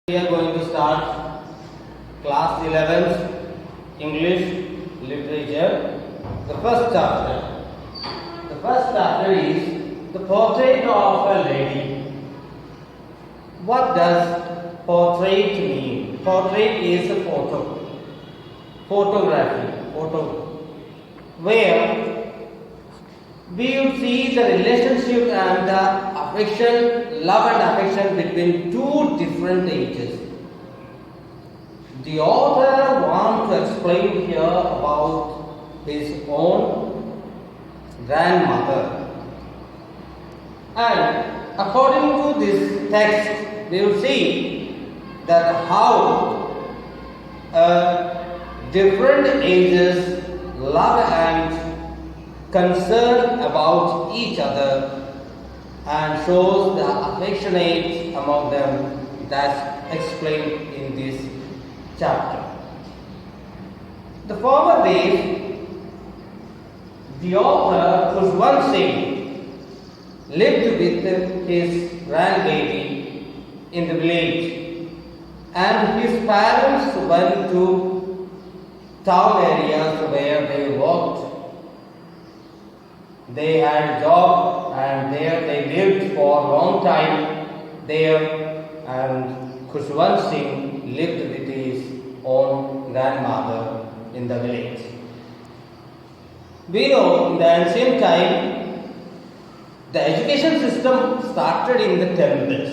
We are going to start class 11th English literature. The first chapter. The first chapter is the portrait of a lady. What does portrait mean? Portrait is a photography, where we would see the relationship and the affection, love and affection between two different ages. The author wants to explain here about his own grandmother. And according to this text, we will see that how different ages love and concern about each other and shows the affectionate among them. That's explained in this chapter. The former days, the author was once lived with his grandlady in the village, and his parents went to town areas where they worked. They had a job and there they lived for a long time there, and Khushwant Singh lived with his own grandmother in the village. We know in the ancient time the education system started in the temples.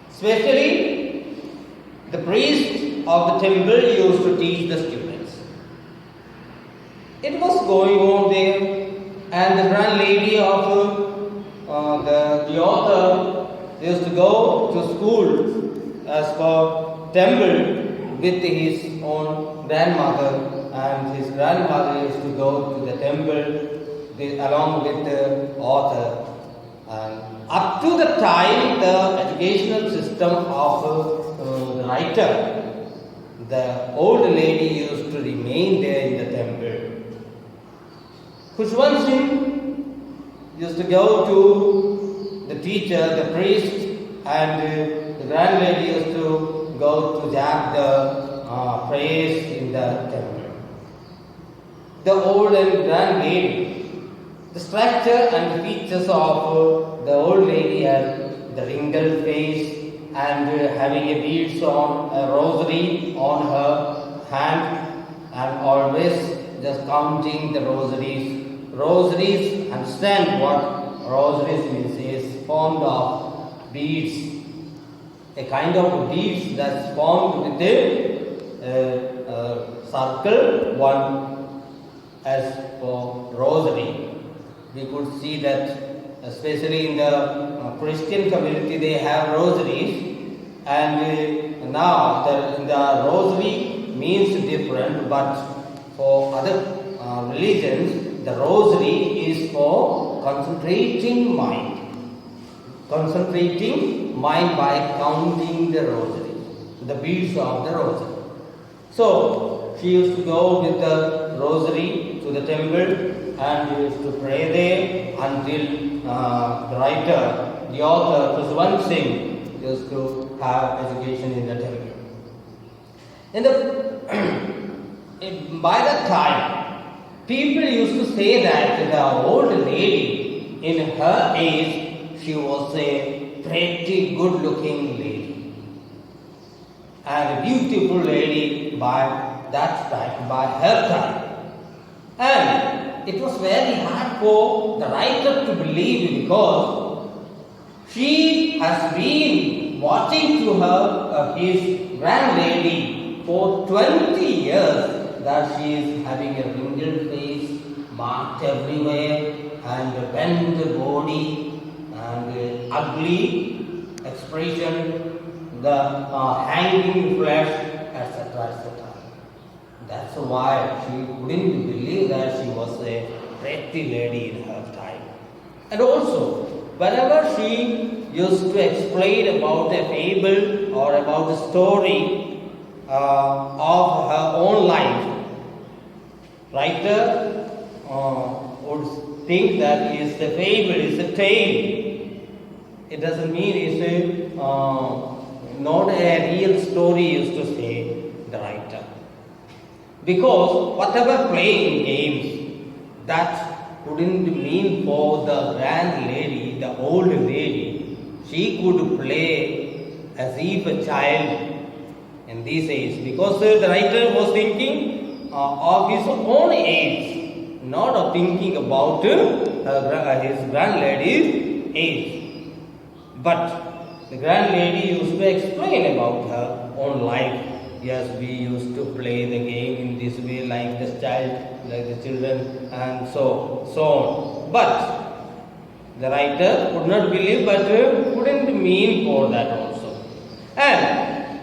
Especially the priests of the temple used to teach the students. It was going on there, and the grandlady of the author used to go to school as per temple with his own grandmother, and his grandmother used to go to the temple along with the author. And up to the time the educational system of the writer, the old lady used to remain there in the temple. Khushwant Singh used to go to the teacher, the priest, and the grandlady used to go to chant the prayers in the temple. The old and grandlady, the structure and features of the old lady had the wrinkled face and having a beads on, a rosary on her hand, and always just counting the rosaries. Rosaries, understand what rosaries means, is formed of beads, a kind of beads that's formed with a circle, one as for rosary. We could see that especially in the Christian community they have rosaries, and now the rosary means different, but for other religions the rosary is for concentrating mind by counting the rosary, the beads of the rosary. So she used to go with the rosary to the temple and used to pray there until the writer, the author, Khushwant Singh, used to have education in the temple. By that time, people used to say that the old lady, in her age, she was a pretty good-looking lady and a beautiful lady by that time, by her time. And it was very hard for the writer to believe, because she has been watching to her his grandlady for 20 years, that she is having a wrinkled face, marked everywhere, and bent body, and ugly expression, the hanging flesh, etc., etc. That's why she couldn't believe that she was a pretty lady in her time. And also, whenever she used to explain about a fable or about a story of her own life, writer would think that is a fable, is a tale. It doesn't mean it's a not a real story, used to say the writer. Because whatever playing games, that couldn't mean for the grand lady, the old lady. She could play as if a child in these age, because the writer was thinking of his own age, not of thinking about his grand lady's age. But the grand lady used to explain about her own life. Yes, we used to play the game in this way, like the child, like the children, and so on. But the writer could not believe, but couldn't mean for that also. And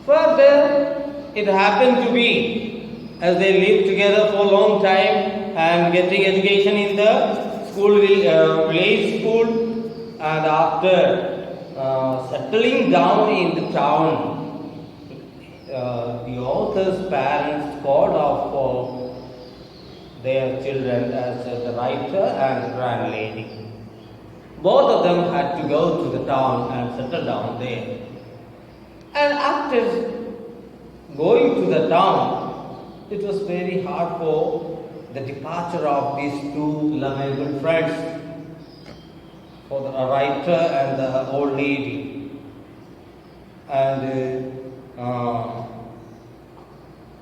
further, it happened to be, as they lived together for a long time and getting education in the school, village school, and after settling down in the town, the author's parents called off for their children as the writer and grand lady. Both of them had to go to the town and settle down there. And after going to the town, it was very hard for the departure of these two lovable friends, for the writer and the old lady. And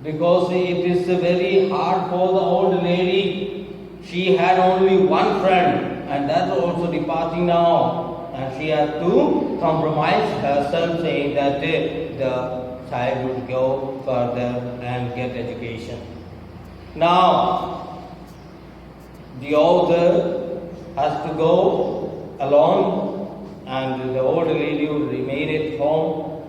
because it is very hard for the old lady, she had only one friend, and that also departing now, and she had to compromise herself, saying that the child would go further and get education. Now, the author has to go alone, and the old lady would remain at home,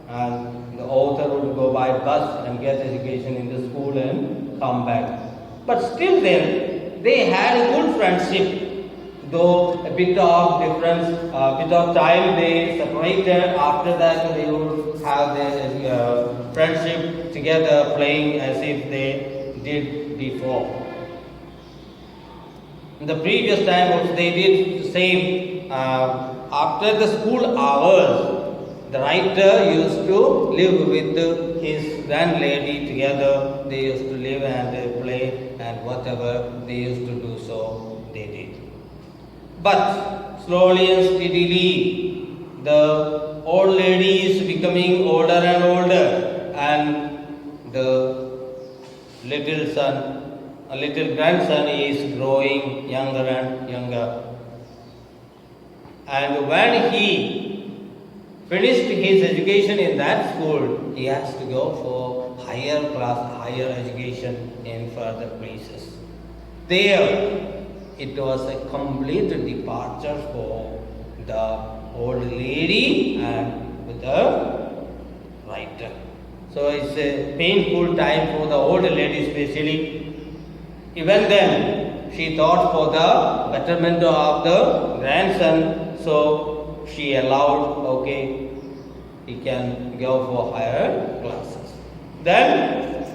and the author would go by bus and get education in the school and come back. But still then, they had a good friendship, though a bit of difference, a bit of time they separated. After that, they would have their friendship together, playing as if they did before. In the previous time, also they did the same. After the school hours, the writer used to live with his grand lady together. They used to live and play, and whatever they used to do, so they did. But slowly and steadily, the old lady is becoming older and older, and the little grandson is growing younger and younger. And when he finished his education in that school, he has to go for higher education in further places. There, it was a complete departure for the old lady and with the writer. So it's a painful time for the old lady especially. Even then, she thought for the betterment of the grandson, so she allowed, okay, he can go for higher classes. Then,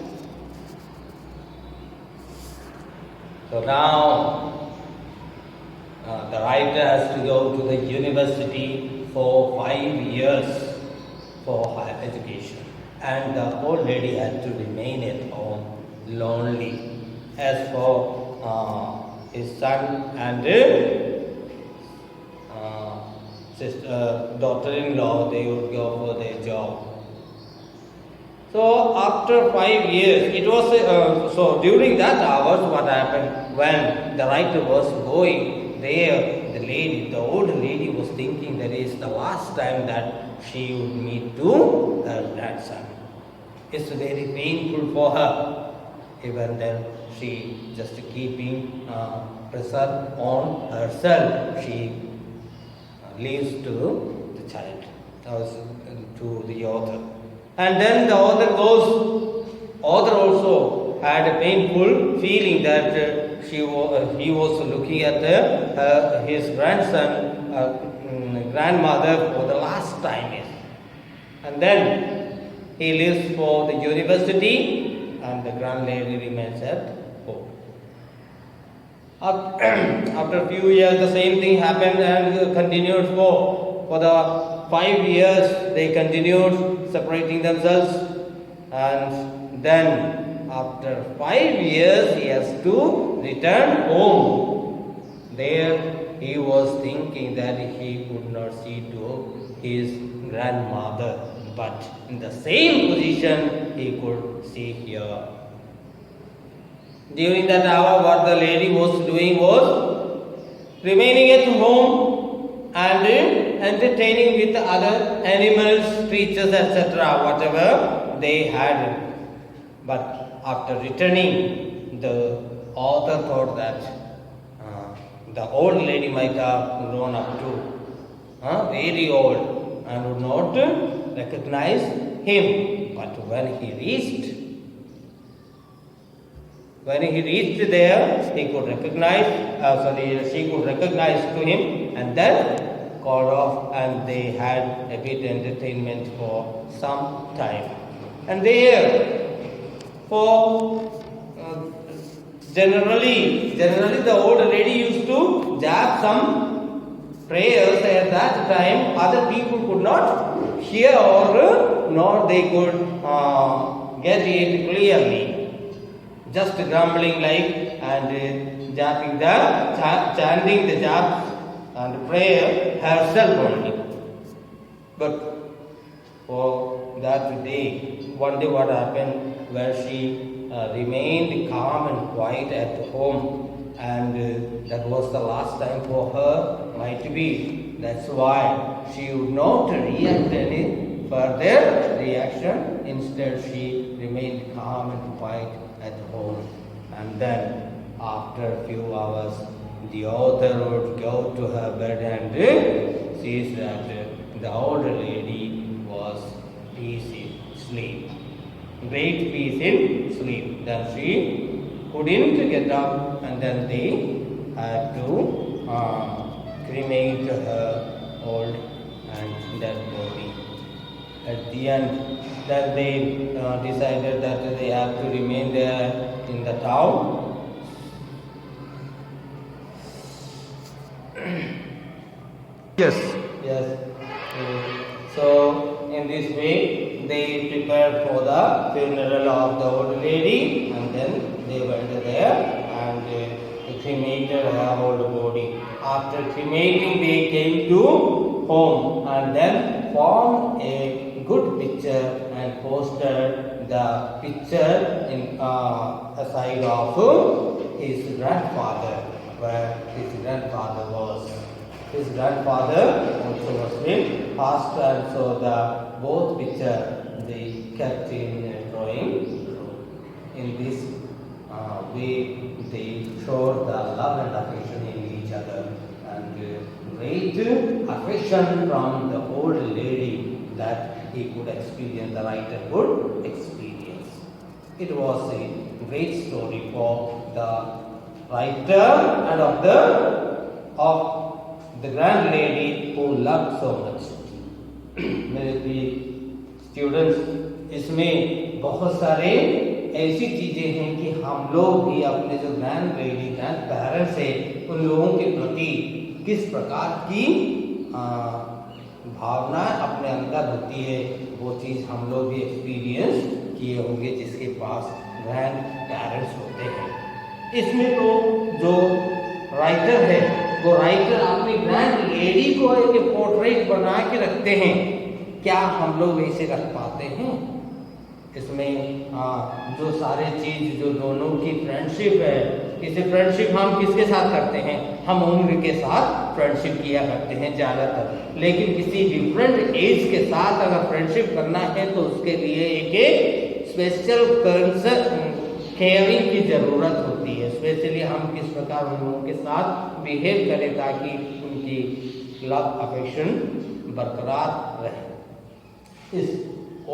so now the writer has to go to the university for 5 years for higher education, and the old lady had to remain at home lonely. As for his son and daughter-in-law, they would go for their job. So after 5 years, it was so during that hours, what happened when the writer was going there, the old lady was thinking that is the last time that she would meet to her grandson. It's very painful for her. Even then, she just keeping pressure on herself. She leaves to the child, to the author. And then the author also had a painful feeling that he was looking at his grandson, grandmother for the last time. And then he leaves for the university, and the grand lady remains at home. After a few years, the same thing happened and continued for the 5 years they continued separating themselves, and then after 5 years he has to return home. There he was thinking that he could not see to his grandmother, but in the same position he could see here. During that hour, what the lady was doing was remaining at home and entertaining with other animals, creatures, etc., whatever they had. But after returning, the author thought that the old lady might have grown up to very old and would not recognize him. But when he reached there, he could recognize, she could recognize to him, and then called off, and they had a bit entertainment for some time. And there, for generally the old lady used to jab some prayers at that time. Other people could not hear, or nor they could get it clearly. Just grumbling like and chanting the jap and prayer herself only. But for that day, one day what happened, where she remained calm and quiet at home, and that was the last time for her, might be. That's why she would not react any further reaction. Instead, she remained calm and quiet at home. And then after a few hours, the author would go to her bed and sees that the old lady was peace in sleep, great peace in sleep. Then she couldn't get up, and then they had to cremate her old and dead body. At the end, that they decided that they have to remain there in the town. Yes. So in this way, they prepared for the funeral of the old lady, and then they went there and cremated her old body. After cremating, they came to home and then formed a good picture and posted the picture in a side of his grandfather, where his grandfather was. His grandfather also was passed, and so the both picture they kept in a drawing room. In this way, they showed the love and affection in each other, and great affection from the old lady that he could experience, the writer could experience. It was a great story for the writer and of the grand lady who loved so much. मेरे प्रिय students, इसमें बहुत सारे ऐसी चीजें हैं कि हम लोग भी अपने जो ग्रैंड लेडी, ग्रैंड पेरेंट्स है, उन लोगों के प्रति किस प्रकार की भावना अपने अंदर होती है, वो चीज़ हम लोग भी एक्सपीरियंस किए होंगे जिसके पास ग्रैंड पेरेंट्स होते हैं। इसमें तो जो राइटर है, वो राइटर अपनी ग्रैंड लेडी को एक पोर्ट्रेट बना के रखते हैं। क्या हम लोग वैसे रख पाते हैं? इसमें जो सारे चीज जो दोनों की फ्रेंडशिप है, इसे फ्रेंडशिप हम किसके साथ करते हैं? हम उम्र के साथ फ्रेंडशिप किया करते हैं ज़्यादातर, लेकिन किसी डिफरेंट एज के साथ अगर फ्रेंडशिप करना है तो उसके लिए एक स्पेशल केयरिंग की ज़रूरत होती है। स्पेशली हम किस प्रकार उन लोगों के साथ बिहेव करें ताकि उनकी लव अफेक्शन बरकरार रहे। इस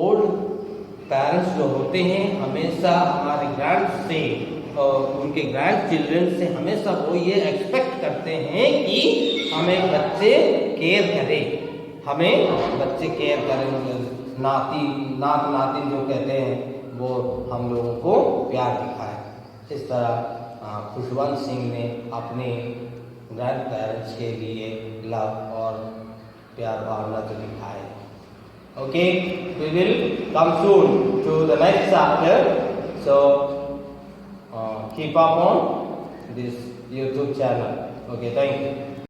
ओल्ड पेरेंट्स जो होते हैं हमेशा हमारे ग्रैंड से और उनके ग्रैंड चिल्ड्रन से हमेशा वो ये एक्सपेक्ट करते हैं कि हमें बच्चे केयर करें, नात नातिन जो कहते हैं वो हम लोगों को प्यार दिखाए। इस तरह खुशवंत सिंह ने अपने ग्रैंड पेरेंट्स के लिए लव और we are already high. Okay, we will come soon to the next chapter. So keep up on this YouTube channel. Okay, thank you.